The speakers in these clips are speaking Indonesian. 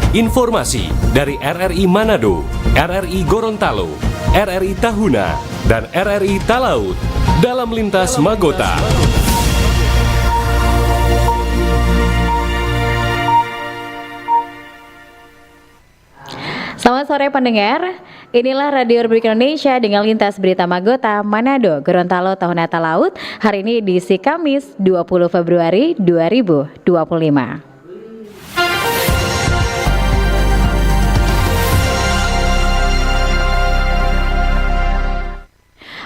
Informasi dari RRI Manado, RRI Gorontalo, RRI Tahuna, dan RRI Talaut dalam Lintas Magota. Selamat sore pendengar, inilah Radio Republik Indonesia dengan Lintas Berita Magota, Manado, Gorontalo, Tahuna, Talaut. Hari ini edisi Kamis 20 Februari 2025.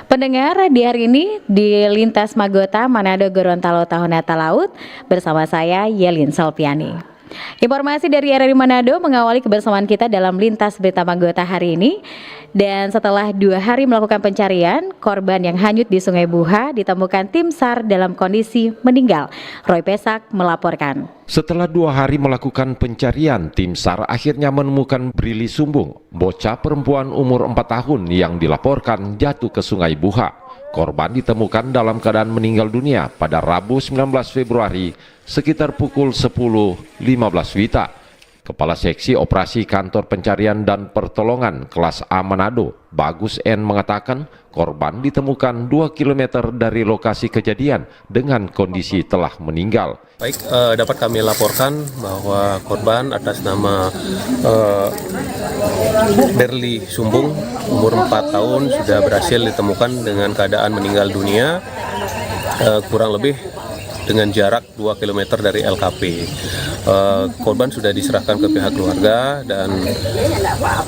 Pendengar, di hari ini di Lintas Magota, Manado, Gorontalo, Tahuna, Talaut bersama saya Yelin Salpiani. Informasi dari RRI Manado mengawali kebersamaan kita dalam Lintas Berita Magota hari ini. Dan setelah 2 hari melakukan pencarian, korban yang hanyut di Sungai Buha ditemukan tim SAR dalam kondisi meninggal. Roy Pesak melaporkan. Setelah 2 hari melakukan pencarian, tim SAR akhirnya menemukan Brili Sumbung, bocah perempuan umur 4 tahun yang dilaporkan jatuh ke Sungai Buha. Korban ditemukan dalam keadaan meninggal dunia pada Rabu 19 Februari sekitar pukul 10.15 WITA. Kepala Seksi Operasi Kantor Pencarian dan Pertolongan Kelas A Manado, Bagus N, mengatakan korban ditemukan 2 km dari lokasi kejadian dengan kondisi telah meninggal. Baik, dapat kami laporkan bahwa korban atas nama Berli Sumbung, umur 4 tahun, sudah berhasil ditemukan dengan keadaan meninggal dunia, kurang lebih dengan jarak 2 km dari LKP. Korban sudah diserahkan ke pihak keluarga dan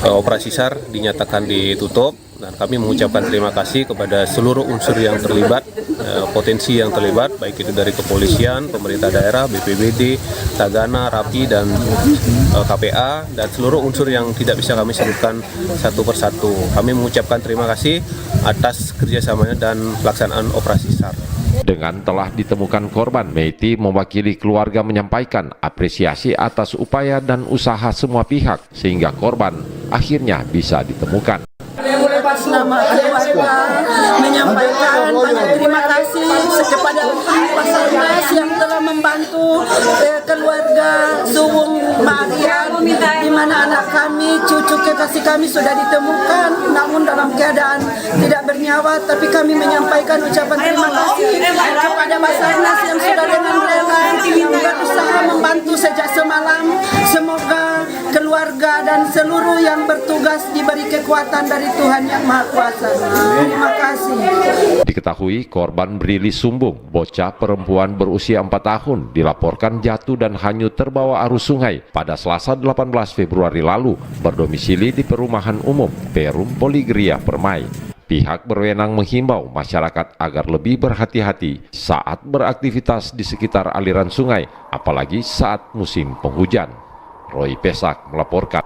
operasi SAR dinyatakan ditutup, dan kami mengucapkan terima kasih kepada seluruh unsur yang terlibat, potensi yang terlibat, baik itu dari kepolisian, pemerintah daerah, BPBD, Tagana, Rapi, dan KPA, dan seluruh unsur yang tidak bisa kami sebutkan satu persatu. Kami mengucapkan terima kasih atas kerjasamanya dan pelaksanaan operasi SAR. Dengan telah ditemukan korban, Meiti mewakili keluarga menyampaikan apresiasi atas upaya dan usaha semua pihak sehingga korban akhirnya bisa ditemukan. Nama keluarga menyampaikan banyak terima kasih kepada Basarnas yang telah membantu keluarga Sumbung Marian, di mana anak kami, cucu kekasih kami sudah ditemukan namun dalam keadaan tidak bernyawa, tapi kami menyampaikan ucapan terima kasih kepada Basarnas yang sudah dengan rela berusaha membantu sejak semalam. Semoga keluarga dan seluruh yang bertugas diberi kekuatan dari Tuhan Yang Maha Kuasa. Terima kasih. Diketahui korban Brili Sumbung, bocah perempuan berusia 4 tahun, dilaporkan jatuh dan hanyut terbawa arus sungai pada Selasa 18 Februari lalu, berdomisili di Perumahan Umum Perum Poligria Permai. Pihak berwenang menghimbau masyarakat agar lebih berhati-hati saat beraktivitas di sekitar aliran sungai, apalagi saat musim penghujan. Roy Pesak melaporkan.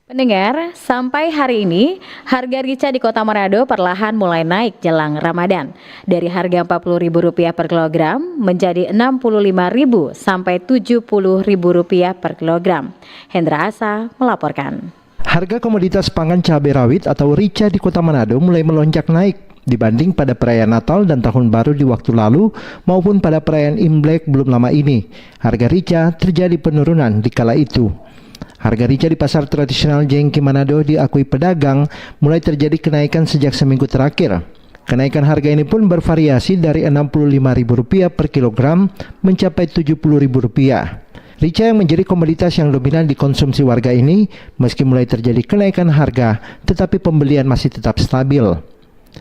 Pendengar, sampai hari ini harga rica di Kota Manado perlahan mulai naik jelang Ramadan. Dari harga Rp40.000 per kilogram menjadi Rp65.000 sampai Rp70.000 per kilogram. Hendra Asa melaporkan. Harga komoditas pangan cabai rawit atau rica di Kota Manado mulai melonjak naik dibanding pada perayaan Natal dan Tahun Baru di waktu lalu maupun pada perayaan Imlek belum lama ini. Harga rica terjadi penurunan di kala itu. Harga rica di pasar tradisional Jengki Manado diakui pedagang mulai terjadi kenaikan sejak seminggu terakhir. Kenaikan harga ini pun bervariasi dari Rp65.000 per kilogram mencapai Rp70.000. Rica yang menjadi komoditas yang dominan dikonsumsi warga ini, meski mulai terjadi kenaikan harga, tetapi pembelian masih tetap stabil.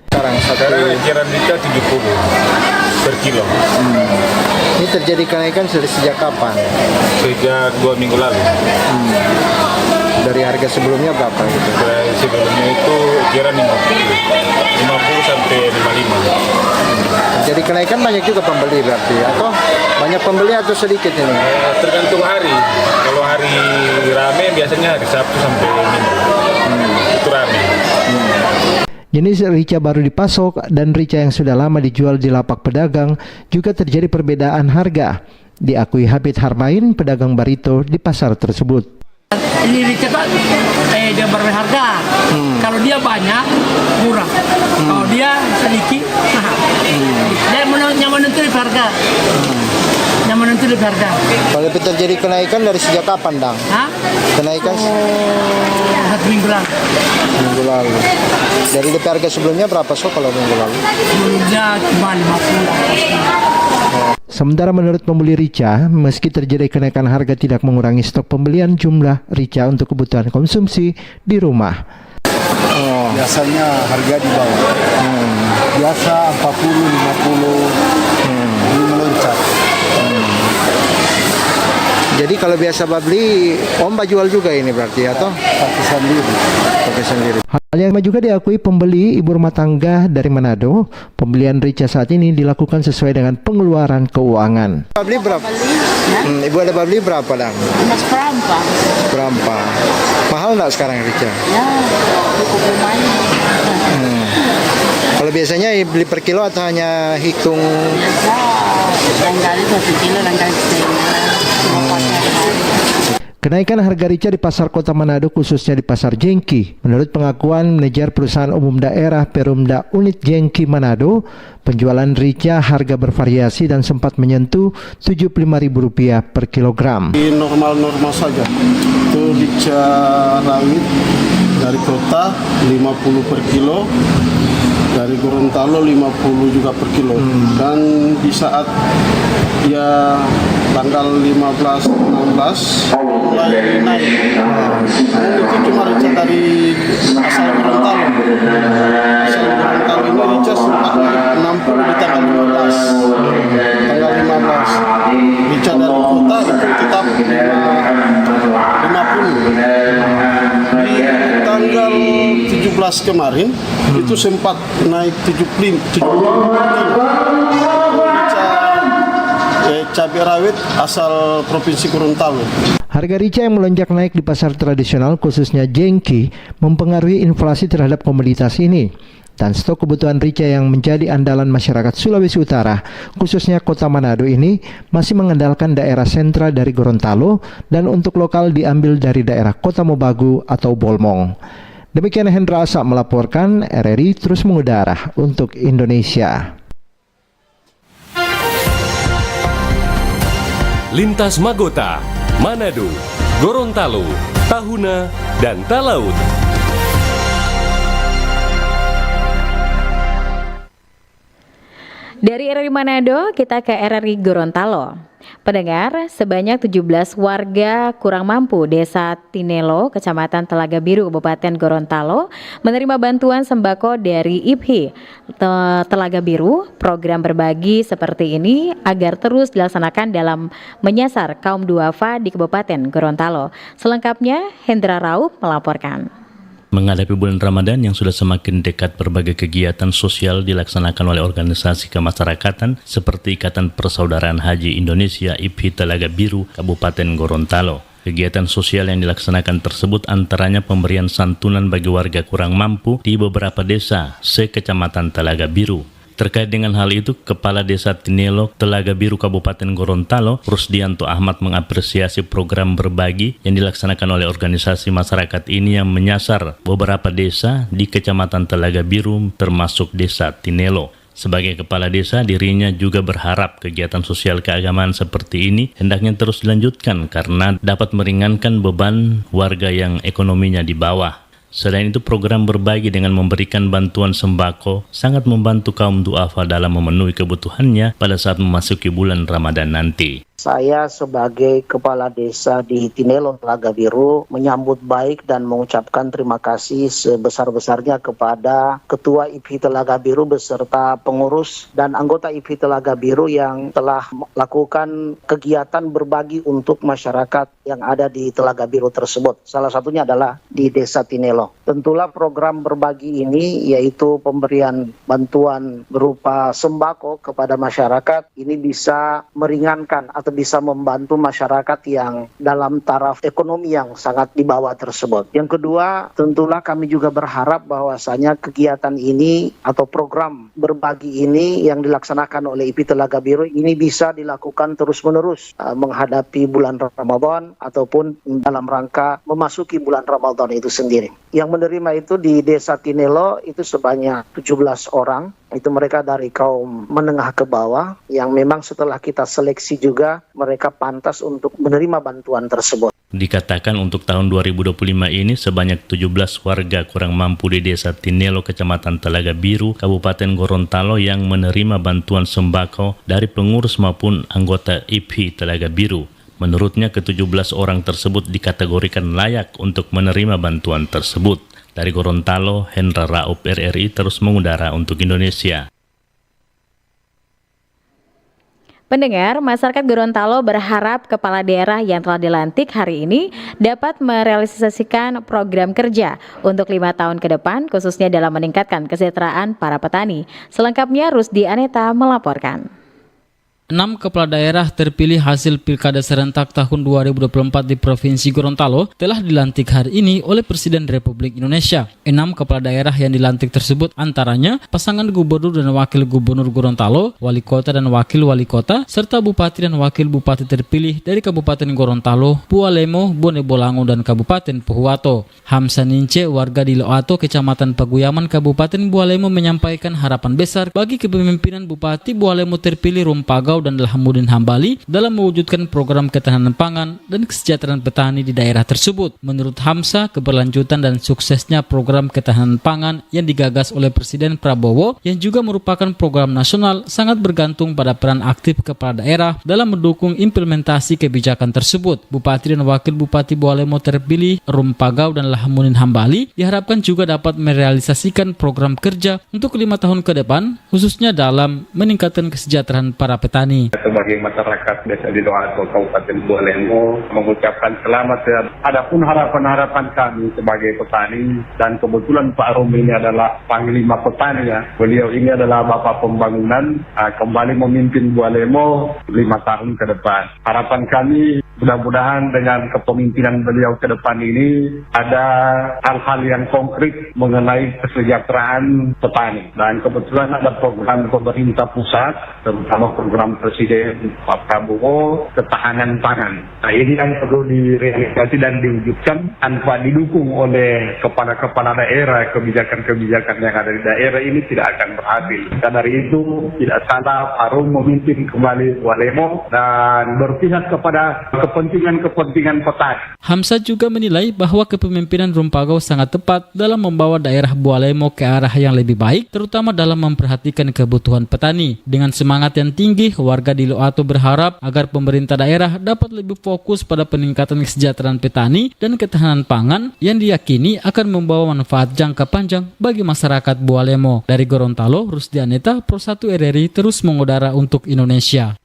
Sekarang eceran rica 70 per kilo. Ini terjadi kenaikan sejak kapan? Sejak 2 minggu lalu. Dari harga sebelumnya berapa gitu? Sebelumnya itu eceran 50 sampai 55. Jadi kenaikan banyak juga pembeli berarti, atau banyak pembeli atau sedikit ini? Tergantung hari. Kalau hari rame biasanya hari Sabtu sampai Minggu. Itu rame. Jenis rica baru dipasok dan rica yang sudah lama dijual di lapak pedagang juga terjadi perbedaan harga. Diakui Habib Harmain, pedagang barito di pasar tersebut. Ini rica kan dia berharga. Kalau dia banyak murah. Kalau dia sedikit mahal. Dia yang menentukan harga. Yang menentukan itu lebih harga. Kalau terjadi kenaikan dari sejak kapan, Dang? Hah? Kenaikan 1 minggu lalu. minggu lalu. Dari DP harga sebelumnya berapa kalau minggu lalu? Sebelumnya cuma 50. Sementara menurut pembeli rica, meski terjadi kenaikan harga tidak mengurangi stok pembelian jumlah rica untuk kebutuhan konsumsi di rumah. Biasanya harga di bawah. Biasa 40, 50, ini meloncat. Jadi kalau biasa beli, Om jual juga ini berarti atau? Pakai sendiri. Hal yang juga diakui pembeli ibu rumah tangga dari Manado, pembelian rica saat ini dilakukan sesuai dengan pengeluaran keuangan. Beli berapa? Ibu ada beli berapa, Dang? Berapa? Mahal nggak sekarang rica? Ya, cukup lumayan. Kalau biasanya beli per kilo atau hanya hitung? Biasa, dan kali 1 kilo, dan kali setengah. Kenaikan harga rica di pasar kota Manado khususnya di pasar Jengki. Menurut pengakuan manajer perusahaan umum daerah Perumda Unit Jengki Manado, penjualan rica harga bervariasi dan sempat menyentuh Rp75.000 per kilogram. Normal-normal saja. Itu rica rawit dari kota 50 per kilo. Dari Gorontalo 50 juga per kilo. Dan di saat ya tanggal 15-16 mulai naik. Itu cuma rica dari asal Gorontalo. Asal Gorontalo ini rica sempat naik 60 di tanggal 15. Tanggal 15. Rica dari kota itu tetap 50. Di tanggal 17 kemarin itu sempat naik 75 cabai rawit asal Provinsi Gorontalo. Harga rica yang melonjak naik di pasar tradisional khususnya Jengki mempengaruhi inflasi terhadap komoditas ini. Dan stok kebutuhan rica yang menjadi andalan masyarakat Sulawesi Utara, khususnya kota Manado ini, masih mengandalkan daerah sentra dari Gorontalo dan untuk lokal diambil dari daerah Kota Mobagu atau Bolmong. Demikian Hendra Asa melaporkan, RRI terus mengudara untuk Indonesia. Lintas Magota, Manado, Gorontalo, Tahuna, dan Talaut. Dari RRI Manado, kita ke RRI Gorontalo. Pendengar, sebanyak 17 warga kurang mampu Desa Tinelo, Kecamatan Telaga Biru, Kabupaten Gorontalo, menerima bantuan sembako dari IPHI Telaga Biru. Program berbagi seperti ini agar terus dilaksanakan dalam menyasar kaum duafa di Kabupaten Gorontalo. Selengkapnya, Hendra Raup melaporkan. Menghadapi bulan Ramadan yang sudah semakin dekat, berbagai kegiatan sosial dilaksanakan oleh organisasi kemasyarakatan seperti Ikatan Persaudaraan Haji Indonesia IPHI Telaga Biru Kabupaten Gorontalo. Kegiatan sosial yang dilaksanakan tersebut antaranya pemberian santunan bagi warga kurang mampu di beberapa desa se-Kecamatan Telaga Biru. Terkait dengan hal itu, Kepala Desa Tinelo, Telaga Biru Kabupaten Gorontalo, Rusdianto Ahmad mengapresiasi program berbagi yang dilaksanakan oleh organisasi masyarakat ini yang menyasar beberapa desa di Kecamatan Telaga Biru termasuk Desa Tinelo. Sebagai kepala desa, dirinya juga berharap kegiatan sosial keagamaan seperti ini hendaknya terus dilanjutkan karena dapat meringankan beban warga yang ekonominya di bawah. Selain itu, program berbagi dengan memberikan bantuan sembako sangat membantu kaum duafa dalam memenuhi kebutuhannya pada saat memasuki bulan Ramadan nanti. Saya sebagai Kepala Desa di Tinelo, Telaga Biru, menyambut baik dan mengucapkan terima kasih sebesar-besarnya kepada Ketua IPHI Telaga Biru beserta pengurus dan anggota IPHI Telaga Biru yang telah melakukan kegiatan berbagi untuk masyarakat yang ada di Telaga Biru tersebut. Salah satunya adalah di Desa Tinelo. Tentulah program berbagi ini yaitu pemberian bantuan berupa sembako kepada masyarakat ini bisa meringankan atau bisa membantu masyarakat yang dalam taraf ekonomi yang sangat di bawah tersebut. Yang kedua, tentulah kami juga berharap bahwasanya kegiatan ini atau program berbagi ini yang dilaksanakan oleh IPHI Telaga Biru ini bisa dilakukan terus-menerus menghadapi bulan Ramadan ataupun dalam rangka memasuki bulan Ramadan itu sendiri. Yang menerima itu di Desa Tinelo itu sebanyak 17 orang. itu mereka dari kaum menengah ke bawah yang memang setelah kita seleksi juga mereka pantas untuk menerima bantuan tersebut. Dikatakan untuk tahun 2025 ini sebanyak 17 warga kurang mampu di Desa Tinelo, Kecamatan Telaga Biru, Kabupaten Gorontalo yang menerima bantuan sembako dari pengurus maupun anggota IPHI Telaga Biru. Menurutnya ke-17 orang tersebut dikategorikan layak untuk menerima bantuan tersebut. Dari Gorontalo, Hendra Raup RRI terus mengudara untuk Indonesia. Pendengar, masyarakat Gorontalo berharap kepala daerah yang telah dilantik hari ini dapat merealisasikan program kerja untuk 5 tahun ke depan, khususnya dalam meningkatkan kesejahteraan para petani. Selengkapnya Rusdi Aneta melaporkan. 6 kepala daerah terpilih hasil Pilkada serentak tahun 2024 di Provinsi Gorontalo telah dilantik hari ini oleh Presiden Republik Indonesia. 6 kepala daerah yang dilantik tersebut antaranya pasangan gubernur dan wakil gubernur Gorontalo, wali kota dan wakil wali kota, serta bupati dan wakil bupati terpilih dari Kabupaten Gorontalo, Bualemo, Bone Bolango, dan Kabupaten Pohuwato. Hamsa Nince, warga di Loato, Kecamatan Paguyaman, Kabupaten Bualemo, menyampaikan harapan besar bagi kepemimpinan Bupati Bualemo terpilih Rumpagau dan Lahamuddin Hambali dalam mewujudkan program ketahanan pangan dan kesejahteraan petani di daerah tersebut. Menurut Hamsa, keberlanjutan dan suksesnya program ketahanan pangan yang digagas oleh Presiden Prabowo yang juga merupakan program nasional sangat bergantung pada peran aktif kepala daerah dalam mendukung implementasi kebijakan tersebut. Bupati dan Wakil Bupati Bualemo terpilih Rumpagau dan Lahamuddin Hambali diharapkan juga dapat merealisasikan program kerja untuk 5 tahun ke depan, khususnya dalam meningkatkan kesejahteraan para petani. Sebagai masyarakat Desa di Loato, Kabupaten Bualemo, mengucapkan selamat. Adapun harapan-harapan kami sebagai petani, dan kebetulan Pak Rom ini adalah Panglima Petani ya. Beliau ini adalah Bapak Pembangunan, kembali memimpin Bualemo 5 tahun ke depan. Harapan kami mudah-mudahan dengan kepemimpinan beliau ke depan ini ada hal-hal yang konkret mengenai kesejahteraan petani. Dan kebetulan ada program pemerintah pusat, terutama program Presiden Pak Prabowo, ketahanan pangan. Nah, ini yang perlu direalisasi dan diwujudkan tanpa didukung oleh kepala-kepala daerah. Kebijakan-kebijakan yang ada di daerah ini tidak akan berhasil. Dan dari itu tidak salah Pak Rom memimpin kembali Bualemo dan berpihak kepada kepentingan petani. Hamsa juga menilai bahwa kepemimpinan Rumpagau sangat tepat dalam membawa daerah Bualemo ke arah yang lebih baik, terutama dalam memperhatikan kebutuhan petani. Dengan semangat yang tinggi, warga di Loato berharap agar pemerintah daerah dapat lebih fokus pada peningkatan kesejahteraan petani dan ketahanan pangan yang diyakini akan membawa manfaat jangka panjang bagi masyarakat Bualemo. Dari Gorontalo, Rusdi Aneta, Pro 1 RRI terus mengudara untuk Indonesia.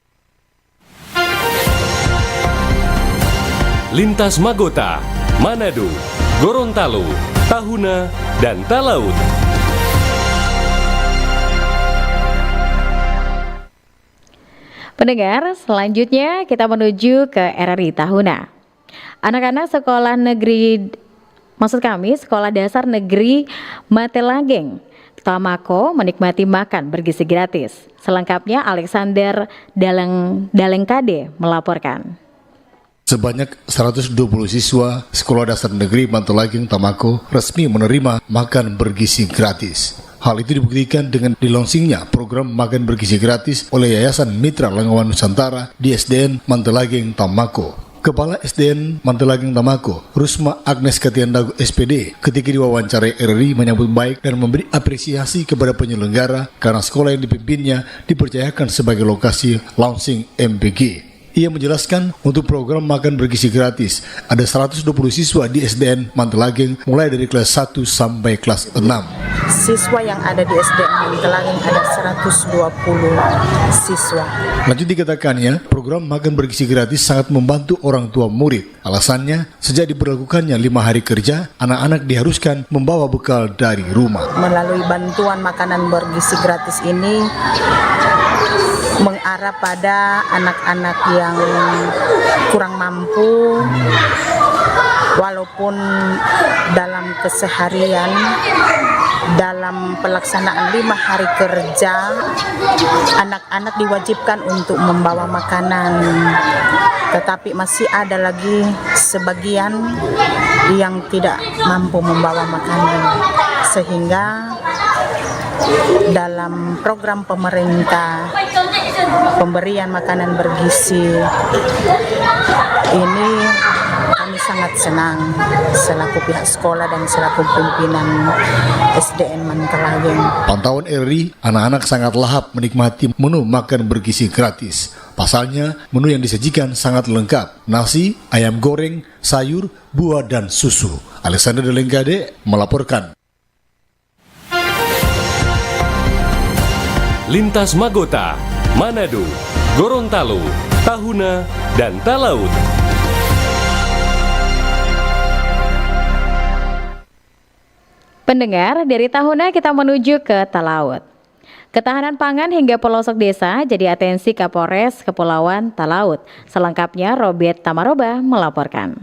Lintas Magota, Manado, Gorontalo, Tahuna, dan Talaut. Pendengar, selanjutnya kita menuju ke RRI Tahuna. Anak-anak sekolah dasar negeri Matelageng, Tamako menikmati makan bergizi gratis. Selengkapnya Alexander Dalengkade melaporkan. Sebanyak 120 siswa Sekolah Dasar Negeri Matelageng Tamako resmi menerima makan bergizi gratis. Hal itu dibuktikan dengan dilonsingnya program makan bergizi gratis oleh Yayasan Mitra Lengawan Nusantara di SDN Matelageng Tamako. Kepala SDN Matelageng Tamako, Rusma Agnes Katiandago SPD, ketika diwawancarai RRI menyambut baik dan memberi apresiasi kepada penyelenggara karena sekolah yang dipimpinnya dipercayakan sebagai lokasi launching MBG. Ia menjelaskan untuk program makan bergizi gratis ada 120 siswa di SDN Matelageng mulai dari kelas 1 sampai kelas 6. Siswa yang ada di SDN Matelageng ada 120 siswa. Lanjut dikatakannya, program makan bergizi gratis sangat membantu orang tua murid. Alasannya, sejak diberlakukannya 5 hari kerja, anak-anak diharuskan membawa bekal dari rumah. Melalui bantuan makanan bergizi gratis ini mengarah pada anak-anak yang kurang mampu, walaupun dalam keseharian, dalam pelaksanaan 5 hari kerja, anak-anak diwajibkan untuk membawa makanan. Tetapi masih ada lagi sebagian yang tidak mampu membawa makanan, sehingga dalam program pemerintah pemberian makanan bergizi ini kami sangat senang selaku pihak sekolah dan selaku pimpinan SDN Mantelageng. Pantauan RRI, anak-anak sangat lahap menikmati menu makan bergizi gratis. Pasalnya, menu yang disajikan sangat lengkap. Nasi, ayam goreng, sayur, buah, dan susu. Alexander Delengkade melaporkan. Lintas Magota, Manado, Gorontalo, Tahuna, dan Talaut. Pendengar, dari Tahuna kita menuju ke Talaut. Ketahanan pangan hingga pelosok desa jadi atensi Kapolres Kepulauan Talaut. Selengkapnya Robert Tamaroba melaporkan.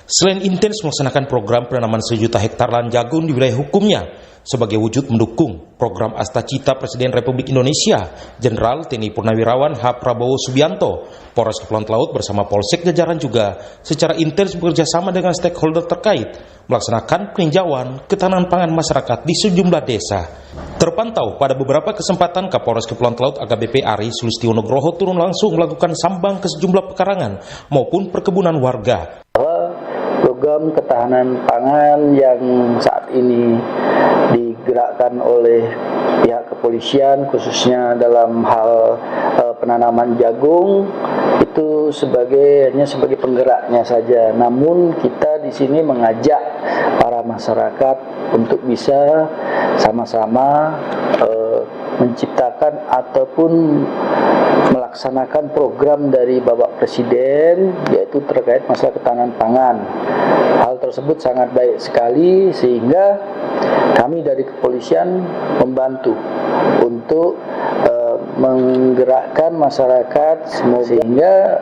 Selain intens melaksanakan program penanaman 1 juta hektar lahan jagung di wilayah hukumnya, sebagai wujud mendukung program Astacita Presiden Republik Indonesia, Jenderal TNI Purnawirawan H. Prabowo Subianto, Polres Kepulauan Talaut bersama Polsek jajaran juga secara intens bekerja sama dengan stakeholder terkait melaksanakan peninjauan ketahanan pangan masyarakat di sejumlah desa. Terpantau pada beberapa kesempatan Kapolres Kepulauan Talaut AKBP Ari Sulistio Nugroho turun langsung melakukan sambang ke sejumlah pekarangan maupun perkebunan warga. Program ketahanan pangan yang saat ini digerakkan oleh pihak kepolisian khususnya dalam hal penanaman jagung itu hanya sebagai penggeraknya saja. Namun kita di sini mengajak para masyarakat untuk bisa sama-sama menciptakan ataupun melaksanakan program dari Bapak Presiden yaitu terkait masalah ketahanan pangan. Hal tersebut sangat baik sekali sehingga kami dari kepolisian membantu untuk menggerakkan masyarakat sehingga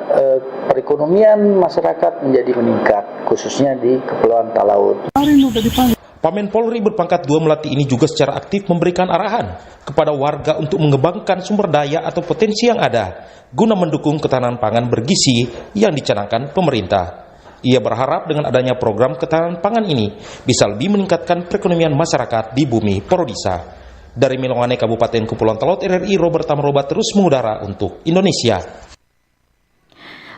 perekonomian masyarakat menjadi meningkat khususnya di Kepulauan Talaut. Pamen Polri berpangkat 2 Melati ini juga secara aktif memberikan arahan kepada warga untuk mengembangkan sumber daya atau potensi yang ada guna mendukung ketahanan pangan bergizi yang dicanangkan pemerintah. Ia berharap dengan adanya program ketahanan pangan ini bisa lebih meningkatkan perekonomian masyarakat di bumi Porodisa. Dari Milongane, Kabupaten Kepulauan Talaut, RRI Robert Tamaroba terus mengudara untuk Indonesia.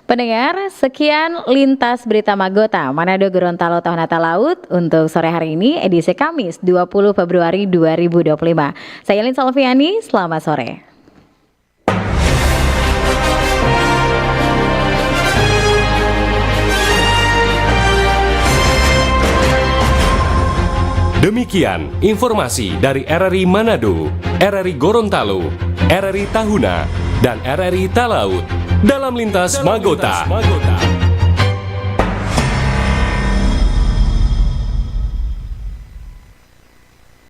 Pendengar, sekian Lintas Berita Magota Manado Gorontalo Tahuna Talaut untuk sore hari ini edisi Kamis 20 Februari 2025. Saya Yelin Salviani, selamat sore. Demikian informasi dari RRI Manado, RRI Gorontalo, RRI Tahuna, dan RRI Talaut dalam Lintas Magota.